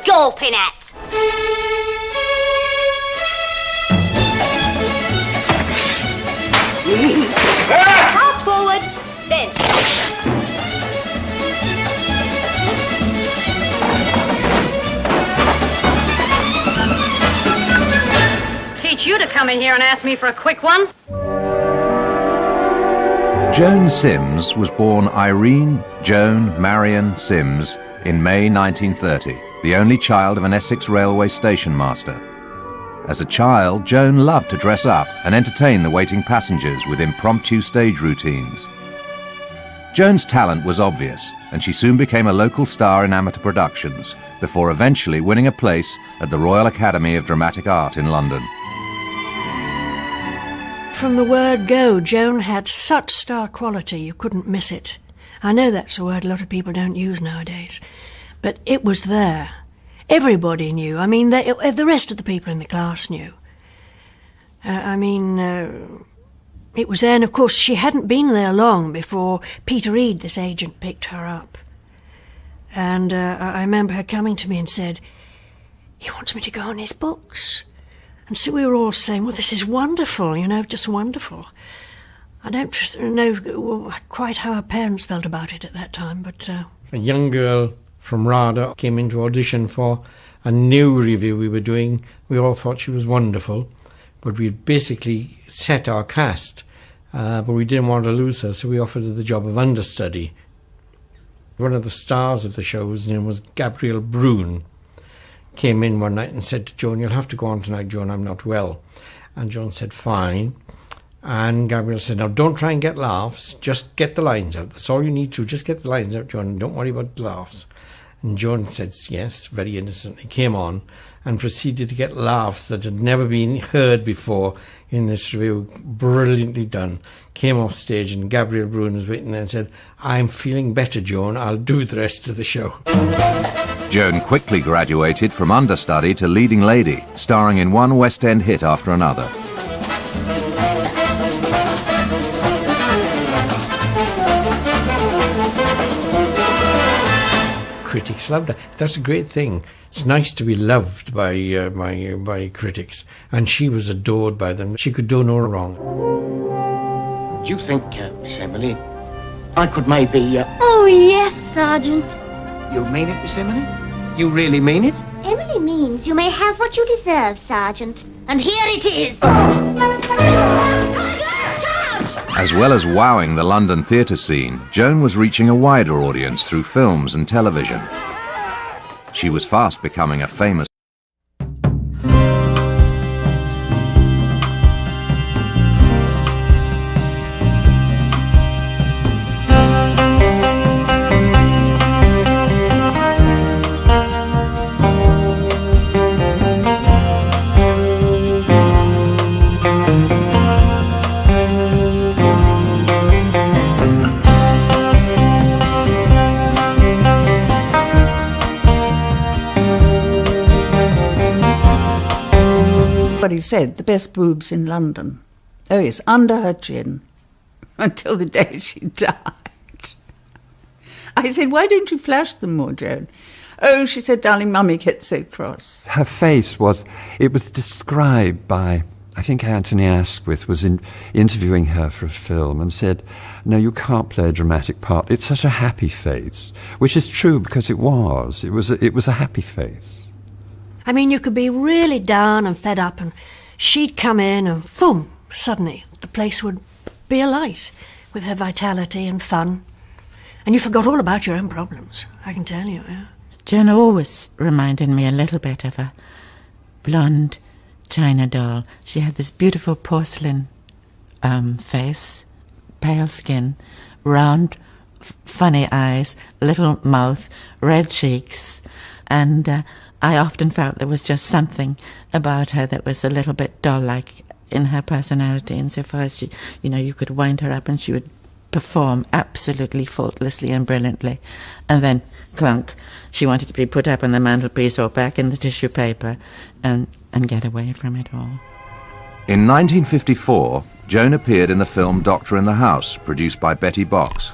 gawping at? Pass forward, then. Teach you to come in here and ask me for a quick one? Joan Sims was born Irene Joan Marion Sims in May 1930, the only child of an Essex railway station master. As a child, Joan loved to dress up and entertain the waiting passengers with impromptu stage routines. Joan's talent was obvious, and she soon became a local star in amateur productions, before eventually winning a place at the Royal Academy of Dramatic Art in London. From the word go, Joan had such star quality you couldn't miss it. I know that's a word a lot of people don't use nowadays, but it was there. Everybody knew. I mean, the rest of the people in the class knew. It was there, and of course she hadn't been there long before Peter Reed, this agent, picked her up. And I remember her coming to me and said, "He wants me to go on his books." And so we were all saying, well, this is wonderful, just wonderful. I don't know quite how her parents felt about it at that time, but... A young girl from RADA came in to audition for a new review we were doing. We all thought she was wonderful, but we'd basically set our cast, but we didn't want to lose her, so we offered her the job of understudy. One of the stars of the show, whose name was Gabriel Brune, came in one night and said to Joan, "You'll have to go on tonight, Joan, I'm not well." And Joan said, "Fine." And Gabriel said, "Now don't try and get laughs, just get the lines out. That's all you need to, just get the lines out, Joan, and don't worry about the laughs." And Joan said yes, very innocently, came on and proceeded to get laughs that had never been heard before in this review. Brilliantly done. Came off stage and Gabriel Brune was waiting there and said, "I'm feeling better, Joan, I'll do the rest of the show." Joan quickly graduated from understudy to leading lady, starring in one West End hit after another. Critics loved her. That's a great thing. It's nice to be loved by critics, and she was adored by them. She could do no wrong. Do you think, Miss Emily, I could maybe... Oh, yes, Sergeant. You mean it, Miss Emily? You really mean it? Emily means you may have what you deserve, Sergeant. And here it is. As well as wowing the London theatre scene, Joan was reaching a wider audience through films and television. She was fast becoming a famous He said the best boobs in London. Oh yes, under her chin, until the day she died. I said, "Why don't you flash them more, Joan?" "Oh," she said, "darling, Mummy gets so cross." Her face was described by, I think Anthony Asquith was interviewing her for a film and said, "No, you can't play a dramatic part. It's such a happy face," which is true because it was. It was a happy face. I mean, you could be really down and fed up, and she'd come in and, boom, suddenly the place would be alight with her vitality and fun. And you forgot all about your own problems, I can tell you. Yeah. Joan always reminded me a little bit of a blonde china doll. She had this beautiful porcelain face, pale skin, round, funny eyes, little mouth, red cheeks, and I often felt there was just something about her that was a little bit doll-like in her personality, insofar as she, you could wind her up and she would perform absolutely faultlessly and brilliantly. And then, clunk, she wanted to be put up on the mantelpiece or back in the tissue paper and get away from it all. In 1954, Joan appeared in the film Doctor in the House, produced by Betty Box.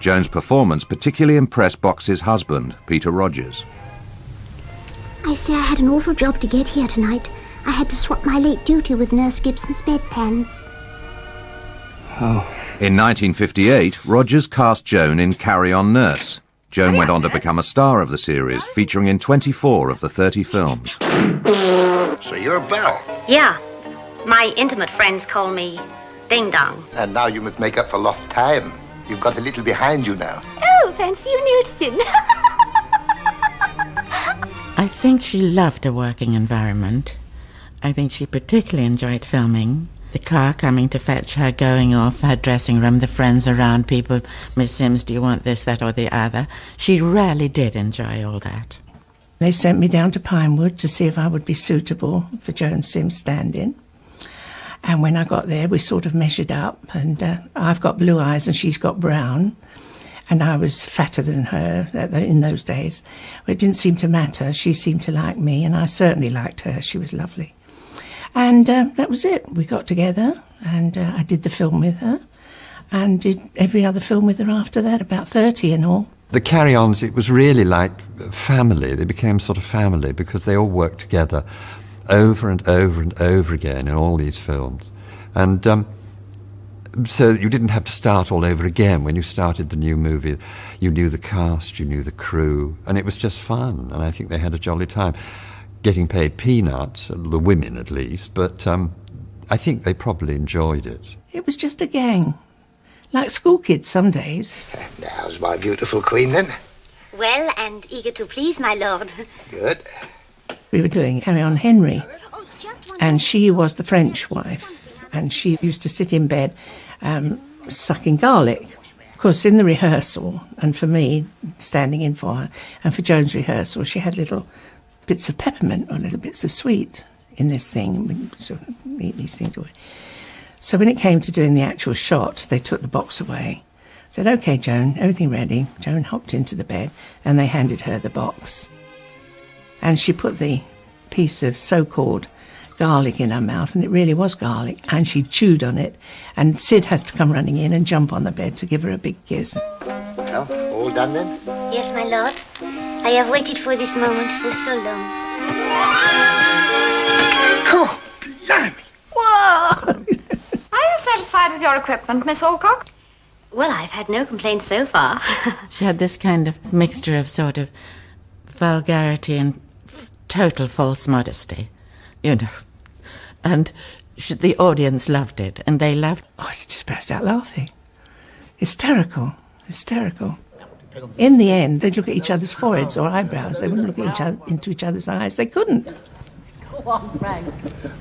Joan's performance particularly impressed Box's husband, Peter Rogers. I say I had an awful job to get here tonight. I had to swap my late duty with Nurse Gibson's bedpans. Oh. In 1958, Rogers cast Joan in Carry On Nurse. Joan went on to become a star of the series, featuring in 24 of the 30 films. So you're Belle. Yeah. My intimate friends call me Ding Dong. And now you must make up for lost time. You've got a little behind you now. Oh, fancy you noticing. I think she loved a working environment. I think she particularly enjoyed filming. The car coming to fetch her, going off, her dressing room, the friends around, people, Miss Sims, do you want this, that or the other? She really did enjoy all that. They sent me down to Pinewood to see if I would be suitable for Joan Sims stand-in. And when I got there, we sort of measured up, and I've got blue eyes and she's got brown. And I was fatter than her in those days. But it didn't seem to matter. She seemed to like me, and I certainly liked her. She was lovely. And that was it. We got together, and I did the film with her, and did every other film with her after that, about 30 in all. The Carry-Ons, it was really like family. They became sort of family because they all worked together over and over and over again in all these films. And so you didn't have to start all over again. When you started the new movie, you knew the cast, you knew the crew, and it was just fun. And I think they had a jolly time. Getting paid peanuts, the women at least, but I think they probably enjoyed it. It was just a gang, like school kids some days. Now's my beautiful queen, then. Well, and eager to please, my lord. Good. We were doing Carry On Henry, and she was the French wife, and she used to sit in bed sucking garlic. Of course, in the rehearsal, and for me, standing in for her, and for Joan's rehearsal, she had little bits of peppermint or little bits of sweet in this thing. We sort of eat these things away. So when it came to doing the actual shot, they took the box away. Said, "OK, Joan, everything ready." Joan hopped into the bed, and they handed her the box. And she put the piece of so-called garlic in her mouth, and it really was garlic, and she chewed on it, and Sid has to come running in and jump on the bed to give her a big kiss. Well, all done then? Yes, my lord. I have waited for this moment for so long. Oh, blimey. Are you satisfied with your equipment, Miss Alcock? Well, I've had no complaints so far. She had this kind of mixture of sort of vulgarity and total false modesty, you know. And the audience loved it, and they loved... Oh, she just burst out laughing. Hysterical. In the end, they'd look at each other's foreheads or eyebrows. They wouldn't look at into each other's eyes. They couldn't. Go on, Frank.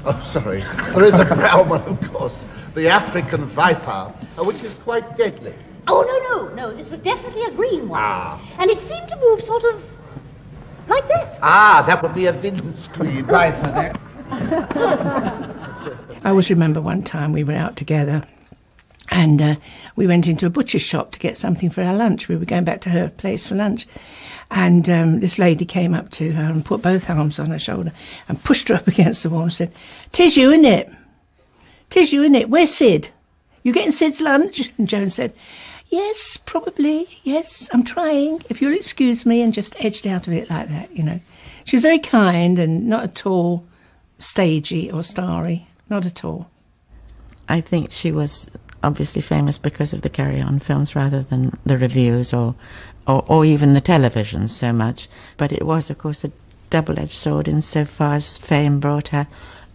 Oh, sorry. There is a brown one, of course. The African viper, which is quite deadly. Oh, no. This was definitely a green one. And it seemed to move sort of like that. That would be a windscreen. Right for that. I always remember one time we were out together, and we went into a butcher's shop to get something for our lunch. We were going back to her place for lunch. And this lady came up to her and put both arms on her shoulder and pushed her up against the wall and said, "'Tis you, innit? 'Tis you, innit? Where's Sid? You getting Sid's lunch?" And Joan said, "Yes, probably. Yes, I'm trying. If you'll excuse me," and just edged out of it like that, you know. She was very kind and not at all stagey or starry. Not at all. I think she was obviously famous because of the Carry On films rather than the reviews or even the television so much. But it was, of course, a double-edged sword insofar as fame brought her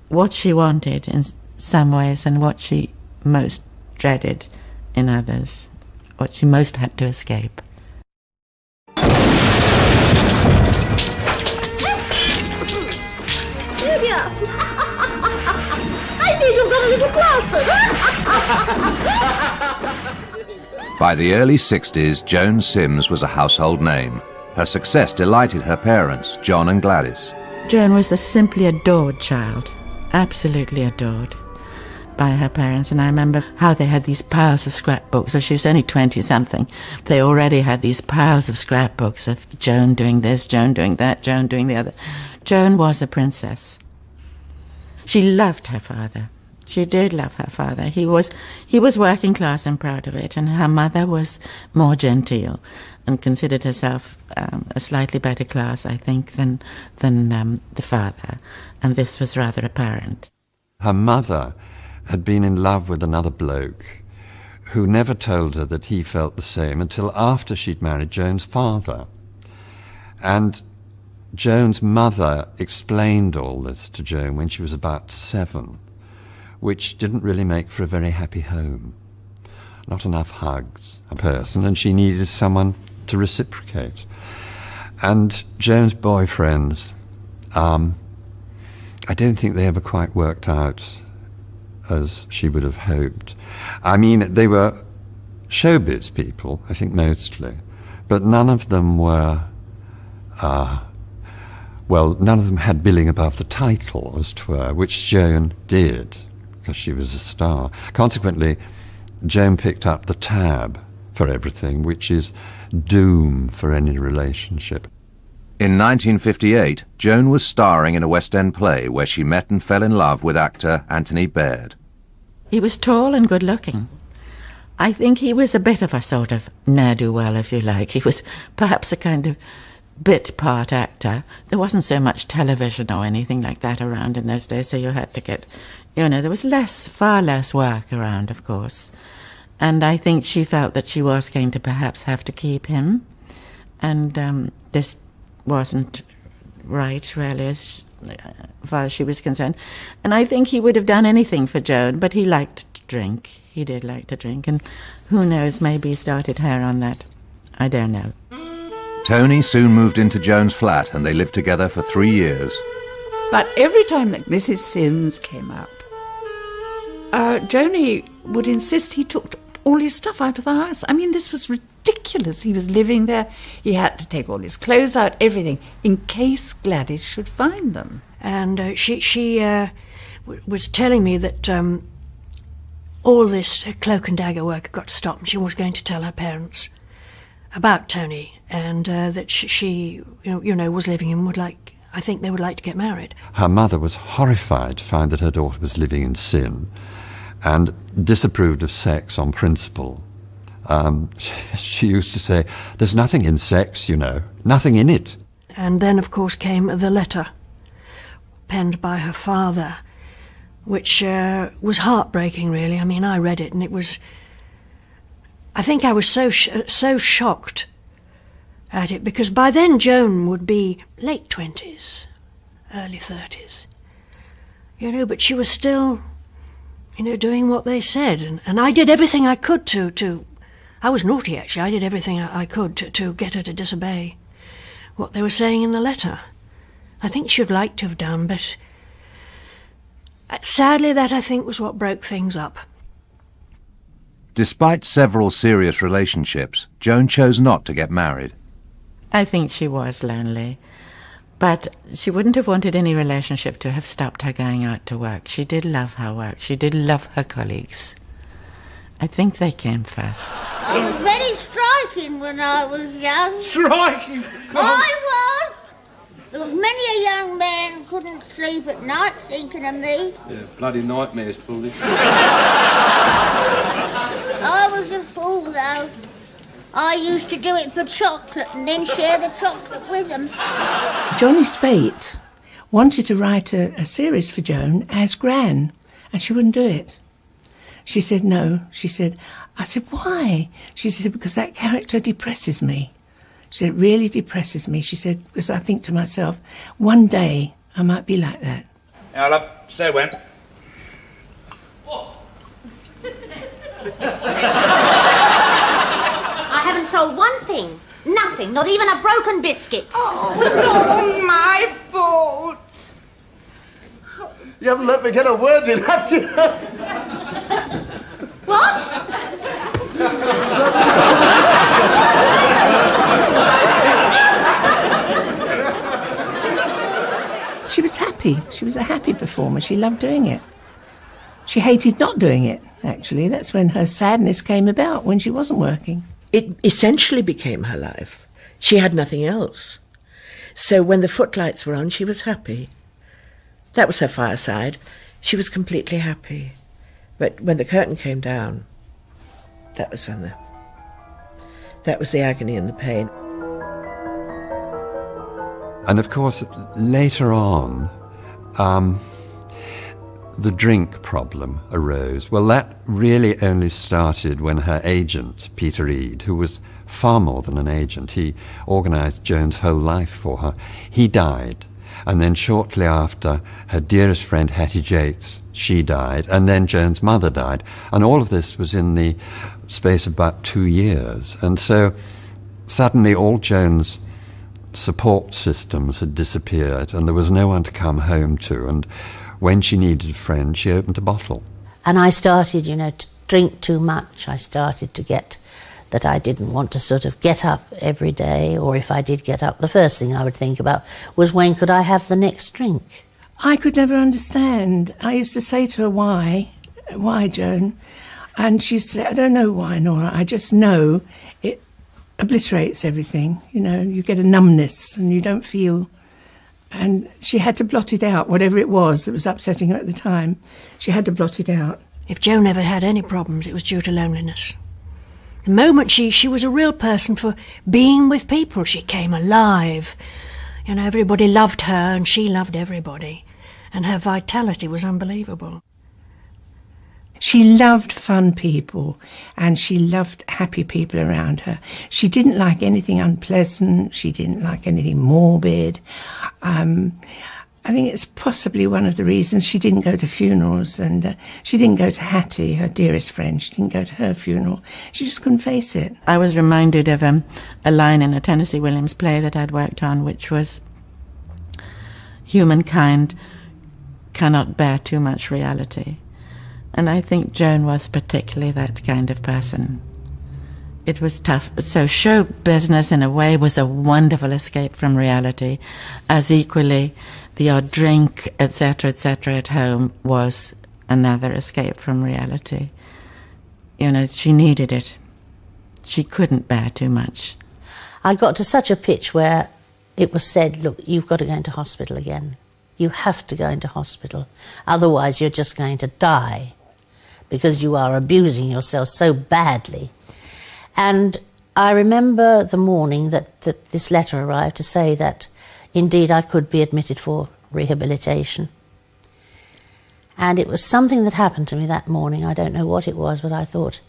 what she wanted in some ways and what she most dreaded in others, what she most had to escape. I see you've got a little plaster. By the early 60s, Joan Sims was a household name. Her success delighted her parents, John and Gladys. Joan was a simply adored child, absolutely adored by her parents. And I remember how they had these piles of scrapbooks. So she was only 20-something. They already had these piles of scrapbooks of Joan doing this, Joan doing that, Joan doing the other. Joan was a princess. She loved her father. She did love her father. He was working class and proud of it, and her mother was more genteel and considered herself a slightly better class, I think, than the father, and this was rather apparent. Her mother had been in love with another bloke who never told her that he felt the same until after she'd married Joan's father. And Joan's mother explained all this to Joan when she was about 7, which didn't really make for a very happy home. Not enough hugs, a person, and she needed someone to reciprocate. And Joan's boyfriends, I don't think they ever quite worked out as she would have hoped. I mean, they were showbiz people, I think mostly, but none of them were, none of them had billing above the title, as 'twere, which Joan did, because she was a star. Consequently, Joan picked up the tab for everything, which is doom for any relationship. In 1958, Joan was starring in a West End play where she met and fell in love with actor Anthony Baird. He was tall and good-looking. I think he was a bit of a sort of ne'er-do-well, if you like. He was perhaps a kind of bit-part actor. There wasn't so much television or anything like that around in those days, so you had to get, there was far less work around, of course. And I think she felt that she was going to perhaps have to keep him. And this wasn't right, really, as far as she was concerned. And I think he would have done anything for Joan, but he liked to drink. He did like to drink, and who knows, maybe he started her on that. I don't know. Tony soon moved into Joan's flat, and they lived together for 3 years. But every time that Mrs. Sims came up, Joni would insist he took all his stuff out of the house. I mean, this was ridiculous. He was living there. He had to take all his clothes out, everything, in case Gladys should find them. And she was telling me that all this cloak and dagger work had got to stop, and she was going to tell her parents about Tony, and that she was living and I think they would like to get married. Her mother was horrified to find that her daughter was living in sin and disapproved of sex on principle. She used to say, there's nothing in sex, nothing in it. And then, of course, came the letter penned by her father, which was heartbreaking, really. I mean, I read it, and it was... I think I was so shocked at it, because by then Joan would be late 20s, early 30s, but she was still, doing what they said, and I did everything I could to I was naughty, actually. I did everything I could to get her to disobey what they were saying in the letter. I think she would like to have done, but sadly that, I think, was what broke things up. Despite several serious relationships, Joan chose not to get married. I think she was lonely, but she wouldn't have wanted any relationship to have stopped her going out to work. She did love her work. She did love her colleagues. I think they came first. I was very striking when I was young. Striking? I was. There was many a young man couldn't sleep at night thinking of me. Yeah, bloody nightmares, Paulie. I was a fool, though. I used to do it for chocolate and then share the chocolate with them. Johnny Spate wanted to write a series for Joan as Gran, and she wouldn't do it. She said no. I said, why? She said, because that character depresses me. She said, it really depresses me. She said, because I think to myself, one day I might be like that. Now, love, say when. I haven't sold one thing. Nothing, not even a broken biscuit. Oh, it's all my fault. You haven't let me get a word in, have you? What? She was happy. She was a happy performer. She loved doing it. She hated not doing it, actually. That's when her sadness came about, when she wasn't working. It essentially became her life. She had nothing else. So when the footlights were on, she was happy. That was her fireside. She was completely happy. But when the curtain came down, that was the agony and the pain. And of course, later on, the drink problem arose. Well, that really only started when her agent, Peter Eade, who was far more than an agent, he organised Joan's whole life for her, he died. And then shortly after, her dearest friend Hattie Jakes, she died, and then Joan's mother died. And all of this was in the space of about 2 years. And so suddenly all Joan's support systems had disappeared, and there was no one to come home to. And when she needed a friend, she opened a bottle. And I started, to drink too much. I started to get that I didn't want to sort of get up every day, or if I did get up, the first thing I would think about was when could I have the next drink? I could never understand. I used to say to her, why, Joan? And she used to say, I don't know why, Nora, I just know it obliterates everything. You get a numbness and you don't feel. And she had to blot it out, whatever it was that was upsetting her at the time. She had to blot it out. If Joan ever had any problems, it was due to loneliness. The moment she was a real person for being with people. She came alive. Everybody loved her and she loved everybody. And her vitality was unbelievable. She loved fun people and she loved happy people around her. She didn't like anything unpleasant. She didn't like anything morbid. I think it's possibly one of the reasons she didn't go to funerals, and she didn't go to Hattie, her dearest friend. She didn't go to her funeral. She just couldn't face it. I was reminded of a line in a Tennessee Williams play that I'd worked on, which was, humankind cannot bear too much reality. And I think Joan was particularly that kind of person. It was tough. So show business, in a way, was a wonderful escape from reality, as equally the odd drink, etc., at home was another escape from reality. She needed it. She couldn't bear too much. I got to such a pitch where it was said, look, you've got to go into hospital again. You have to go into hospital. Otherwise, you're just going to die because you are abusing yourself so badly. And I remember the morning that this letter arrived to say that indeed I could be admitted for rehabilitation. And it was something that happened to me that morning. I don't know what it was, but I thought,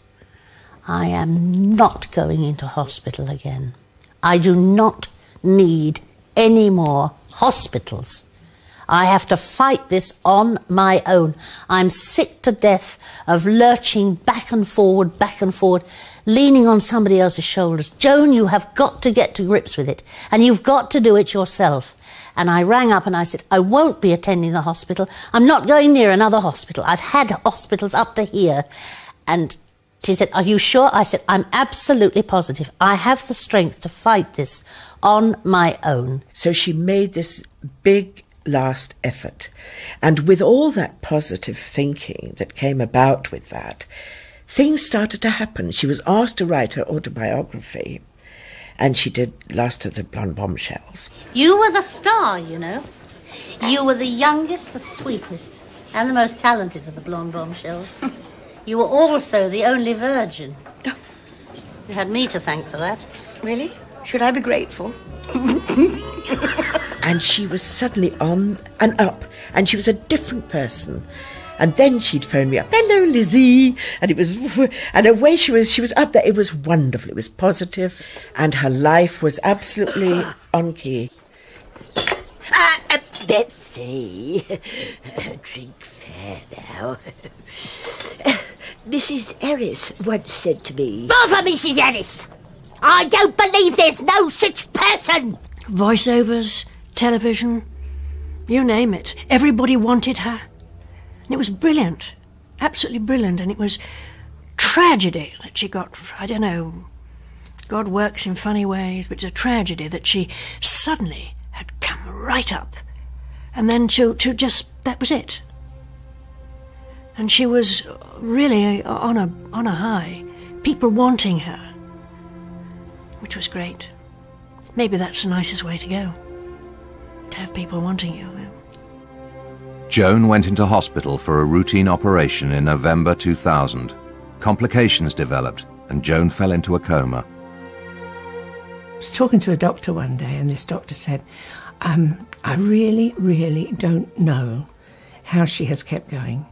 I am not going into hospital again. I do not need any more hospitals. I have to fight this on my own. I'm sick to death of lurching back and forward, leaning on somebody else's shoulders. Joan, you have got to get to grips with it, and you've got to do it yourself. And I rang up and I said, I won't be attending the hospital. I'm not going near another hospital. I've had hospitals up to here. And she said, are you sure? I said, I'm absolutely positive. I have the strength to fight this on my own. So she made this big last effort. And with all that positive thinking that came about with that, things started to happen. She was asked to write her autobiography, and she did Last of the Blonde Bombshells. You were the star, You were the youngest, the sweetest, and the most talented of the Blonde Bombshells. You were also the only virgin. You had me to thank for that. Really? Should I be grateful? And she was suddenly on and up, and she was a different person. And then she'd phone me up, hello, Lizzie, and away she was up there. It was wonderful. It was positive, and her life was absolutely on key. Let's see. Drink fair now. Mrs. Harris once said to me... Bother Mrs. Harris! I don't believe there's no such person! Voiceovers, television, you name it. Everybody wanted her. And it was brilliant, absolutely brilliant. And it was tragedy that she got, I don't know, God works in funny ways, but it's a tragedy that she suddenly had come right up. And then to just, that was it. And she was really on a high, people wanting her, which was great. Maybe that's the nicest way to go, to have people wanting you. Joan went into hospital for a routine operation in November 2000. Complications developed and Joan fell into a coma. I was talking to a doctor one day, and this doctor said, I really, really don't know how she has kept going.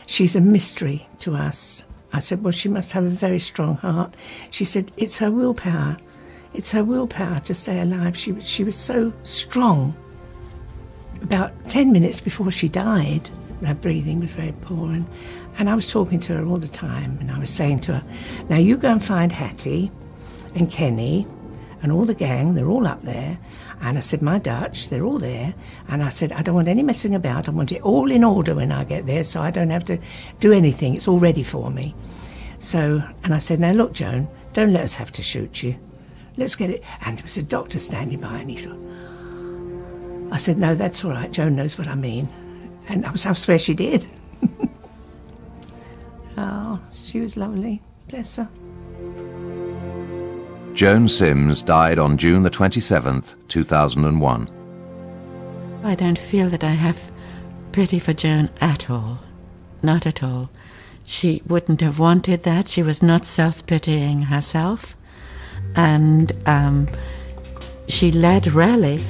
She's a mystery to us. I said, well, she must have a very strong heart. She said, it's her willpower. It's her willpower to stay alive. She was so strong. About 10 minutes before she died, her breathing was very poor, and I was talking to her all the time, and I was saying to her, now you go and find Hattie and Kenny and all the gang, they're all up there. And I said, my Dutch, they're all there. And I said, I don't want any messing about. I want it all in order when I get there, so I don't have to do anything. It's all ready for me. So, and I said, now look, Joan, don't let us have to shoot you. Let's get it. And there was a doctor standing by, and he thought, I said, no, that's all right. Joan knows what I mean. And I swear she did. Oh, she was lovely. Bless her. Joan Sims died on June the 27th, 2001. I don't feel that I have pity for Joan at all. Not at all. She wouldn't have wanted that. She was not self-pitying herself. And she led really